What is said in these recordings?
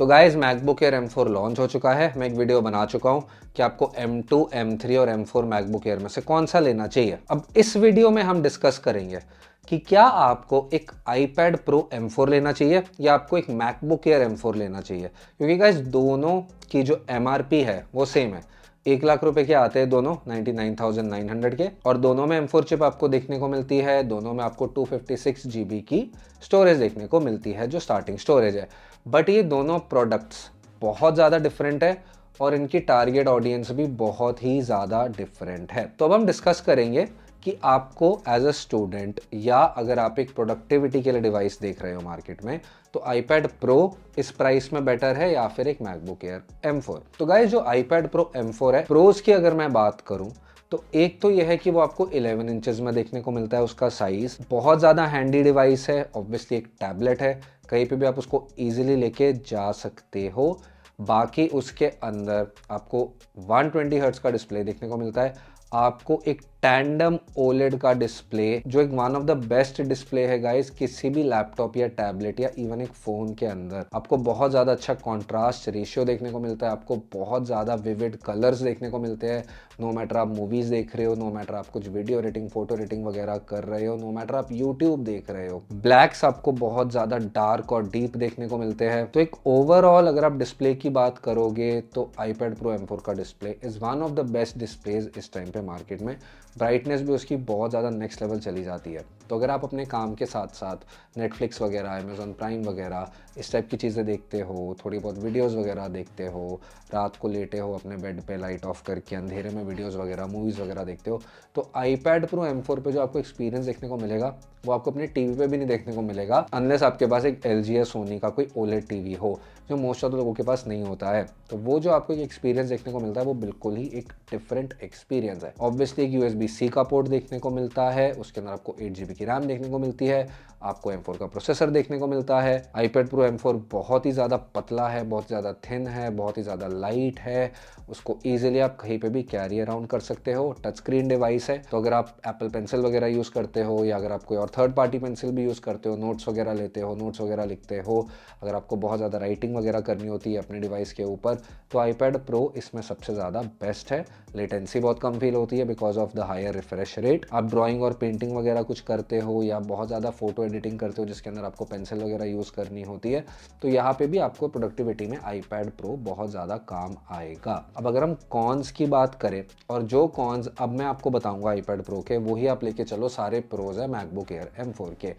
तो guys MacBook air M4 launch हो चुका है। मैं एक वीडियो बना चुका हूँ कि आपको M2, M3 और M4 मैकबुक एयर में से कौन सा लेना चाहिए। अब इस वीडियो में हम डिस्कस करेंगे कि क्या आपको एक iPad Pro M4 लेना चाहिए या आपको एक मैकबुक एयर M4 लेना चाहिए, क्योंकि गाइज दोनों की जो MRP है वो सेम है। 1 लाख रुपए के आते हैं दोनों, 99,900 के, और दोनों में M4 चिप आपको देखने को मिलती है। दोनों में आपको 256 GB की स्टोरेज देखने को मिलती है जो स्टार्टिंग स्टोरेज है। बट ये दोनों प्रोडक्ट्स बहुत ज़्यादा डिफरेंट है और इनकी टारगेट ऑडियंस भी बहुत ही ज़्यादा डिफरेंट है। तो अब हम डिस्कस करेंगे कि आपको एज अ स्टूडेंट या अगर आप एक प्रोडक्टिविटी के लिए डिवाइस देख रहे हो मार्केट में, तो iPad Pro इस प्राइस में बेटर है या फिर एक मैकबुक एयर M4। तो गाइस जो iPad Pro M4 है, प्रोज की अगर मैं बात करूं तो एक तो यह है कि वो आपको 11 इंचेस में देखने को मिलता है। उसका साइज बहुत ज़्यादा हैंडी डिवाइस है, ऑब्वियसली एक टैबलेट है, कहीं पे भी आप उसको इजीली लेके जा सकते हो। बाकी उसके अंदर आपको 120 हर्ट्ज का डिस्प्ले देखने को मिलता है। आपको एक टैंडम ओलेड का डिस्प्ले, जो एक one of the best display है गाइस किसी भी लैपटॉप या टैबलेट या इवन एक फोन के अंदर। आपको बहुत ज़्यादा अच्छा कॉन्ट्रास्ट रेशियो देखने को मिलता है, आपको बहुत ज़्यादा विविड कलर्स देखने को मिलते हैं। नो मैटर आप मूवीज़ देख रहे हो, नो मैटर आप कुछ वीडियो एडिटिंग, फोटो एडिटिंग वगैरह कर रहे हो, नो मैटर आप यूट्यूब देख रहे हो, ब्लैक्स आपको बहुत ज़्यादा डार्क और डीप देखने को मिलते हैं। तो एक ओवरऑल अगर आप डिस्प्ले की बात करोगे तो iPad Pro M4 का display is one of the best displays इस टाइम पे मार्केट में। ब्राइटनेस भी उसकी बहुत ज़्यादा नेक्स्ट लेवल चली जाती है। तो अगर आप अपने काम के साथ साथ नेटफ्लिक्स वगैरह, अमेजॉन प्राइम वगैरह इस टाइप की चीज़ें देखते हो, थोड़ी बहुत वीडियोस वगैरह देखते हो, रात को लेटे हो अपने बेड पे लाइट ऑफ करके अंधेरे में वीडियोस वगैरह, मूवीज़ वगैरह देखते हो, तो iPad Pro M4 पे जो आपको एक्सपीरियंस देखने को मिलेगा वो आपको अपने टीवी पे भी नहीं देखने को मिलेगा, अनलेस आपके पास एक LG या सोनी का कोई OLED टीवी हो, जो मोस्ट ऑफ द लोगों के पास नहीं होता है। तो वो जो आपको एक एक्सपीरियंस देखने को मिलता है वो बिल्कुल ही एक डिफरेंट एक्सपीरियंस है। ऑब्वियसली एक USB-C का पोर्ट देखने को मिलता है, उसके अंदर आपको 8 GB की रैम देखने को मिलती है, आपको M4 का प्रोसेसर देखने को मिलता है। iPad Pro M4 बहुत ही ज़्यादा पतला है, बहुत ज़्यादा थिन है, बहुत ही ज़्यादा लाइट है, उसको ईजिली आप कहीं पे भी कैरी अराउंड कर सकते हो। टच स्क्रीन डिवाइस है, तो अगर आप एप्पल पेंसिल वगैरह यूज़ करते हो या अगर आप कोई और थर्ड पार्टी पेंसिल भी यूज़ करते हो, नोट्स वगैरह लेते हो, नोट्स वगैरह लिखते हो, अगर आपको बहुत ज़्यादा राइटिंग वगैरह करनी होती है अपने डिवाइस के ऊपर, तो iPad Pro इसमें सबसे ज़्यादा बेस्ट है। लेटेंसी बहुत कम फील होती है because of the higher refresh rate. आप ड्राइंग और पेंटिंग वगैरह कुछ करते हो या बहुत ज़्यादा फोटो एडिटिंग करते हो जिसके अंदर आपको पेंसिल वगैरह यूज़ करनी होती है, तो यहाँ पे भी आपको प्रोडक्टिविटी में iPad Pro बहुत ज़्यादा काम आएगा। अब अगर हम कॉन्स की बात करें, और जो कॉन्स अब मैं आपको बताऊंगा iPad Pro के, वही आप लेके चलो सारे प्रोज है मैकबुक एयर M4 के।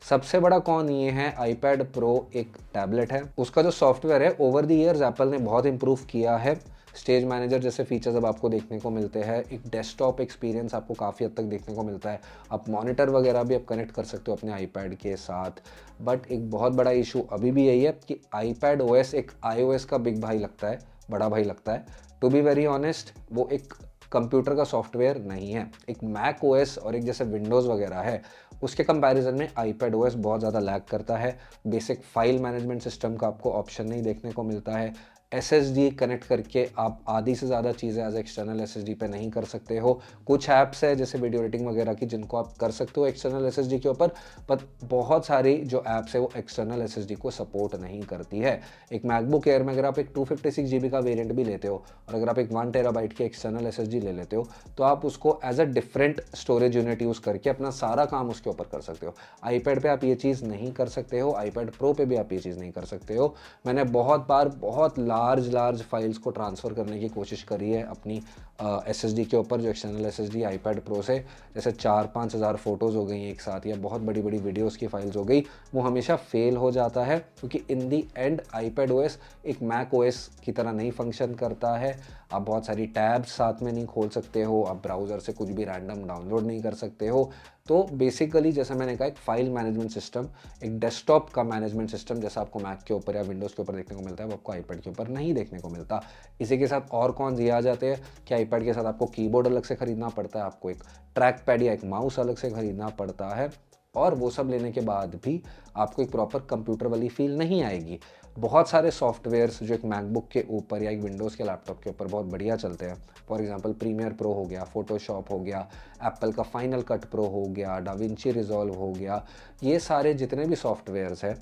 सबसे बड़ा कॉन ये है, iPad Pro एक टैबलेट है, उसका जो सॉफ्टवेयर है ओवर द ईयर्स एप्पल ने बहुत इंप्रूव किया है। स्टेज मैनेजर जैसे फीचर्स अब आपको देखने को मिलते हैं, एक डेस्कटॉप एक्सपीरियंस आपको काफ़ी हद तक देखने को मिलता है, आप मॉनिटर वगैरह भी आप कनेक्ट कर सकते हो अपने iPad के साथ। बट एक बहुत बड़ा इशू अभी भी यही है कि iPad OS एक iOS का बिग भाई लगता है, बड़ा भाई लगता है। टू बी वेरी ऑनेस्ट, वो एक कंप्यूटर का सॉफ्टवेयर नहीं है। एक मैक OS और एक जैसे विंडोज़ वगैरह है, उसके कंपैरिजन में iPad OS बहुत ज़्यादा लैग करता है। बेसिक फाइल मैनेजमेंट सिस्टम का आपको ऑप्शन नहीं देखने को मिलता है। SSD कनेक्ट करके आप आधी से ज़्यादा चीज़ें एज एक्सटर्नल SSD पे नहीं कर सकते हो। कुछ ऐप्स है जैसे वीडियो एडिटिंग वगैरह की जिनको आप कर सकते हो एक्सटर्नल SSD के ऊपर, पर बहुत सारी जो ऐप्स है वो एक्सटर्नल SSD को सपोर्ट नहीं करती है। एक मैकबुक एयर में अगर आप एक 256 GB का वेरिएंट भी लेते हो और अगर आप एक 1 TB की एक्सटर्नल SSD ले लेते हो, तो आप उसको as a different storage unit use करके अपना सारा काम उसके ऊपर कर सकते हो। iPad पे आप ये चीज़ नहीं कर सकते हो, iPad Pro पे भी आप ये चीज़ नहीं कर सकते हो। मैंने बहुत बार बहुत लार्ज फाइल्स को ट्रांसफ़र करने की कोशिश करी है अपनी SSD के ऊपर, जो एक्सटर्नल SSD iPad Pro से, जैसे 4-5 हज़ार फ़ोटोज़ हो गई एक साथ या बहुत बड़ी बड़ी वीडियोज़ की फाइल्स हो गई, वो हमेशा फेल हो जाता है क्योंकि इन दी एंड iPad OS एक मैक OS की तरह नहीं फंक्शन करता है। आप बहुत सारी टैब्स साथ में नहीं खोल सकते हो, आप ब्राउज़र से कुछ भी रैंडम डाउनलोड नहीं कर सकते हो। तो बेसिकली जैसा मैंने कहा, एक फाइल मैनेजमेंट सिस्टम, एक डेस्कटॉप का मैनेजमेंट सिस्टम जैसा आपको मैक के ऊपर या विंडोज़ के ऊपर देखने को मिलता है, वो आपको iPad के ऊपर नहीं देखने को मिलता। इसी के साथ और कौन ये आ जाते हैं कि iPad के साथ आपको कीबोर्ड अलग से खरीदना पड़ता है, आपको एक ट्रैक पैड या एक माउस अलग से खरीदना पड़ता है, और वो सब लेने के बाद भी आपको एक प्रॉपर कंप्यूटर वाली फील नहीं आएगी। बहुत सारे सॉफ्टवेयर्स जो एक मैकबुक के ऊपर या एक विंडोज़ के लैपटॉप के ऊपर बहुत बढ़िया चलते हैं, फॉर एग्जांपल प्रीमियर प्रो हो गया, फोटोशॉप हो गया, एप्पल का फाइनल कट प्रो हो गया, डाविंची रिजॉल्व हो गया, ये सारे जितने भी सॉफ्टवेयर्स हैं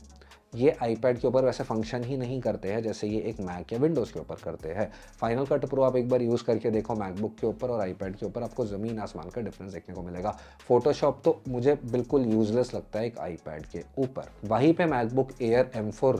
ये आईपैड के ऊपर वैसे फंक्शन ही नहीं करते हैं जैसे ये एक मैक या विंडोज़ के ऊपर करते हैं। फाइनल कट प्रो आप एक बार यूज़ करके देखो मैकबुक के ऊपर और आईपैड के ऊपर, आपको ज़मीन आसमान का डिफरेंस देखने को मिलेगा। फोटोशॉप तो मुझे बिल्कुल यूजलेस लगता है एक आईपैड के ऊपर। वहीं पे मैकबुक एयर M4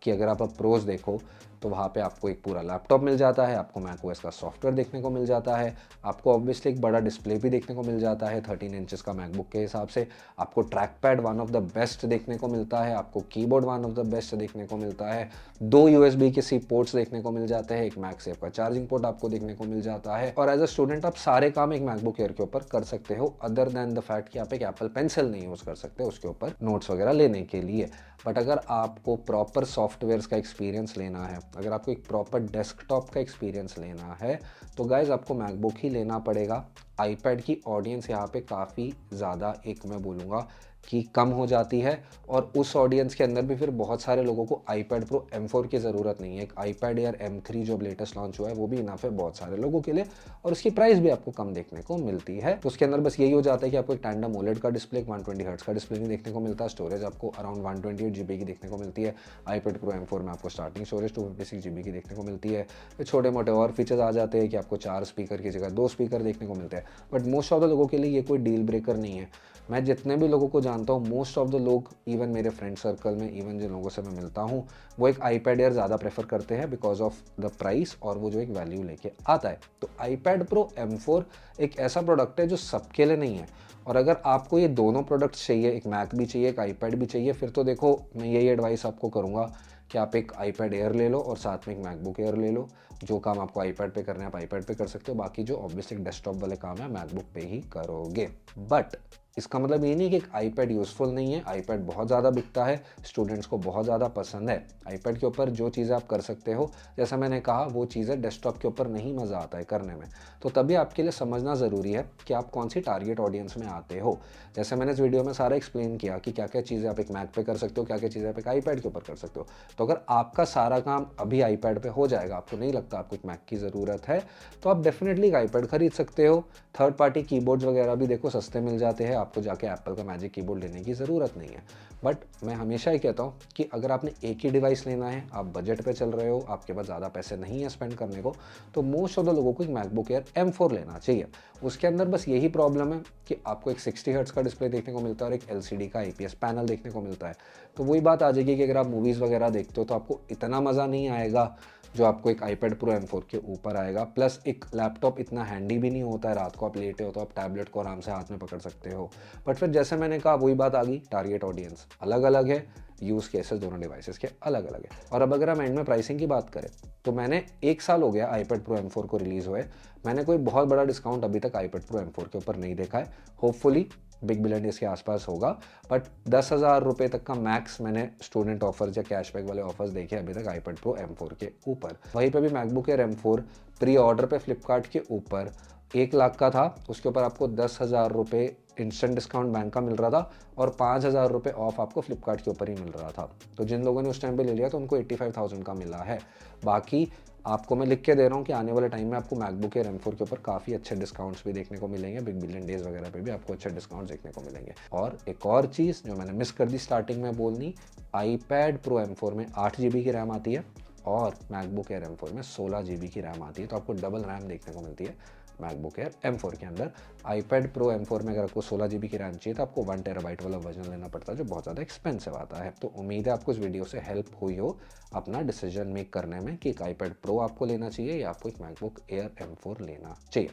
कि अगर आप प्रोज देखो तो वहाँ पे आपको एक पूरा लैपटॉप मिल जाता है, आपको मैक ओएस का सॉफ्टवेयर देखने को मिल जाता है, आपको ऑब्वियसली एक बड़ा डिस्प्ले भी देखने को मिल जाता है 13 इंचेस का मैकबुक के हिसाब से, आपको track pad one of the best देखने को मिलता है, आपको keyboard one of the best देखने को मिलता है, 2 USB के सी पोर्ट्स देखने को मिल जाते हैं, एक मैगसेफ का चार्जिंग पोर्ट आपको देखने को मिल जाता है। और एज अ स्टूडेंट आप सारे काम एक मैकबुक एयर के ऊपर कर सकते हो, अदर देन द फैक्ट कि आप एक एप्पल पेंसिल नहीं यूज़ कर सकते उसके ऊपर नोट्स वगैरह लेने के लिए। बट अगर आपको प्रॉपर सॉफ्टवेयर्स का एक्सपीरियंस लेना है, अगर आपको एक प्रॉपर डेस्कटॉप का एक्सपीरियंस लेना है, तो गाइज आपको मैकबुक ही लेना पड़ेगा। आईपैड की ऑडियंस यहाँ पे काफ़ी ज़्यादा एक मैं बोलूँगा कि कम हो जाती है, और उस ऑडियंस के अंदर भी फिर बहुत सारे लोगों को आईपैड प्रो M4 की ज़रूरत नहीं है। एक आईपैड एयर M3 जो लेटेस्ट लॉन्च हुआ है वो भी इनफ है बहुत सारे लोगों के लिए, और उसकी प्राइस भी आपको कम देखने को मिलती है। तो उसके अंदर बस यही हो जाता है कि आपको एक टैंडम ओलेड का डिस्प्ले, 120 हर्ट्ज का डिस्प्ले नहीं देखने को मिलता, स्टोरेज आपको अराउंड 128 GB की देखने को मिलती है। आईपैड प्रो M4 में आपको स्टार्टिंग स्टोरेज 256 GB की देखने को मिलती है। फिर छोटे मोटे और फीचर्स आ जाते हैं कि आपको 4 स्पीकर की जगह 2 स्पीकर देखने को मिलते हैं, बट मोस्ट ऑफ द लोगों के लिए ये कोई डील ब्रेकर नहीं है। मैं जितने भी लोगों को जानता हूँ, मोस्ट ऑफ द लोग, इवन मेरे फ्रेंड सर्कल में, इवन जिन लोगों से मैं मिलता हूँ, वो एक आईपैड एयर ज़्यादा प्रेफर करते हैं बिकॉज ऑफ द प्राइस और वो जो एक वैल्यू लेके आता है। तो आईपैड प्रो M4 एक ऐसा प्रोडक्ट है जो सबके लिए नहीं है, और अगर आपको ये दोनों प्रोडक्ट्स चाहिए, एक मैक भी चाहिए, एक आईपैड भी चाहिए, फिर तो देखो मैं यही एडवाइस आपको करूँगा कि आप एक आईपैड एयर ले लो और साथ में एक मैकबुक एयर ले लो। जो काम आपको आईपैड पे करना है आप आईपैड पे कर सकते हो, बाकी जो ऑब्वियसली डेस्कटॉप वाले काम है मैकबुक पे ही करोगे। बट इसका मतलब ये नहीं कि एक आईपैड यूज़फुल नहीं है। आईपैड बहुत ज़्यादा बिकता है, स्टूडेंट्स को बहुत ज़्यादा पसंद है। आईपैड के ऊपर जो चीज़ें आप कर सकते हो, जैसा मैंने कहा, वो चीज़ें डेस्कटॉप के ऊपर नहीं मज़ा आता है करने में। तो तभी आपके लिए समझना ज़रूरी है कि आप कौन सी टारगेट ऑडियंस में आते हो। जैसे मैंने इस वीडियो में सारा एक्सप्लेन किया कि क्या क्या चीज़ें आप एक मैक पे कर सकते हो, क्या क्या चीज़ें आप एक आईपैड के ऊपर कर सकते हो। तो अगर आपका सारा काम अभी आईपैड पे हो जाएगा, आपको नहीं लगता आपको एक मैक की ज़रूरत है, तो आप डेफिनेटली एक आईपैड खरीद सकते हो। थर्ड पार्टी कीबोर्ड्स वगैरह भी देखो सस्ते मिल जाते हैं, आपको जाके एप्पल का मैजिक कीबोर्ड लेने की ज़रूरत नहीं है। बट मैं हमेशा ही कहता हूँ कि अगर आपने एक ही डिवाइस लेना है, आप बजट पे चल रहे हो, आपके पास ज़्यादा पैसे नहीं है स्पेंड करने को, तो मोस्ट ऑफ द लोगों को एक मैकबुक एयर M4 लेना चाहिए। उसके अंदर बस यही प्रॉब्लम है कि आपको एक 60 हर्ट्ज का डिस्प्ले देखने को मिलता है और एक LCD का IPS पैनल देखने को मिलता है। तो वही बात आ जाएगी कि अगर आप मूवीज़ वगैरह देखते हो तो आपको इतना मज़ा नहीं आएगा जो आपको एक आईपैड प्रो M4 के ऊपर आएगा। प्लस एक लैपटॉप इतना हैंडी भी नहीं होता है, रात को आप लेटे हो तो आप टैबलेट को आराम से हाथ में पकड़ सकते हो। बट फिर जैसे मैंने कहा, वही बात आ गई, टारगेट ऑडियंस अलग अलग है, यूज़ केसेस दोनों डिवाइसेस के अलग अलग है। और अब अगर हम एंड में प्राइसिंग की बात करें, तो मैंने 1 साल हो गया आईपैड प्रो M4 को रिलीज़ हुए, मैंने कोई बहुत बड़ा डिस्काउंट अभी तक आईपैड प्रो M4 के ऊपर नहीं देखा है। होपफुली बिग बिलियन डेज के आसपास होगा, बट 10,000 रुपये तक का मैक्स मैंने स्टूडेंट ऑफर्स या कैशबैक वाले ऑफर्स देखे अभी तक आईपैड प्रो M4 के ऊपर। वहीं पे भी MacBook air M4 pre order पे फ्लिपकार्ट के ऊपर 1 लाख का था, उसके ऊपर आपको 10,000 रुपये इंस्टेंट डिस्काउंट बैंक का मिल रहा था और 5,000 रुपये ऑफ आपको फ्लिपकार्ट के ऊपर ही मिल रहा था। तो जिन लोगों ने उस टाइम पे ले लिया तो उनको 85,000 का मिला है। बाकी आपको मैं लिख के दे रहा हूँ कि आने वाले टाइम में आपको मैकबुक एयर M4 के ऊपर काफ़ी अच्छे डिस्काउंट्स भी देखने को मिलेंगे, बिग बिलियन डेज वगैरह पे भी आपको अच्छे डिस्काउंट्स देखने को मिलेंगे। और एक और चीज़ जो मैंने मिस कर दी स्टार्टिंग में बोलनी, आईपैड प्रो M4 में 8 GB की रैम आती है और मैकबुक एयर M4 में 16 GB की रैम आती है, तो आपको डबल रैम देखने को मिलती है मैकबुक एयर M4 के अंदर। आईपैड प्रो M4 में अगर आपको 16 GB की रैम चाहिए तो आपको 1 TB वाला वर्जन लेना पड़ता है जो बहुत ज़्यादा एक्सपेंसिव आता है। तो उम्मीद है आपको इस वीडियो से हेल्प हुई हो अपना डिसीजन मेक करने में कि एक आईपैड प्रो आपको लेना चाहिए या आपको एक मैकबुक एयर M4 लेना चाहिए।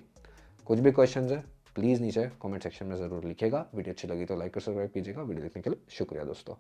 कुछ भी क्वेश्चन है प्लीज़ नीचे कॉमेंट सेक्शन में ज़रूर लिखिएगा। वीडियो अच्छी लगी तो लाइक और सब्सक्राइब कीजिएगा। वीडियो देखने के लिए शुक्रिया दोस्तों।